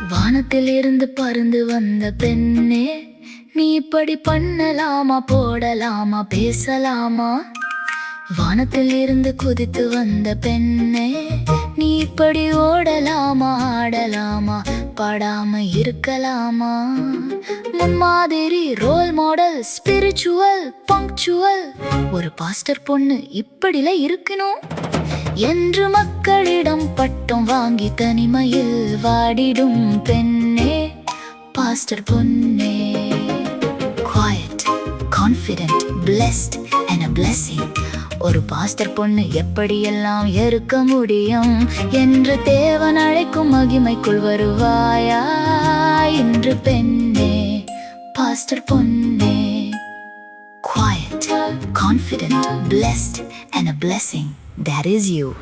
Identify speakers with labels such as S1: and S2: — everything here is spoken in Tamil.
S1: வானத்தில் இருந்து பறந்து வந்த பெண்ணே, நீ இப்படி பண்ணலாமா, போடலாமா, பேசலாமா? வானத்தில் இருந்து குதித்து வந்த பெண்ணே, நீ இப்படி ஓடலாமா, ஆடலாமா, பாடாம இருக்கலாமா? முன்மாதிரி, ரோல் மாடல், ஸ்பிரிச்சுவல், பங்க்சுவல், ஒரு பாஸ்டர் பொண்ணு இப்படில இருக்கணும் என்று மக்களிடம் பட்டம் வாங்கி தனிமையில் வாடிடும் பெண்ணே, பாஸ்டர் பொண்ணே. Quiet, confident, blessed and a blessing. ஒரு பாஸ்டர் பொண்ணு எப்படியெல்லாம் இருக்க முடியும் என்று தேவன் அழைக்கும் மகிமைக்குள் வருவாயா இன்று பெண்ணே, பாஸ்டர் பொண்ணே. Quiet, confident, blessed and a blessing. That is you.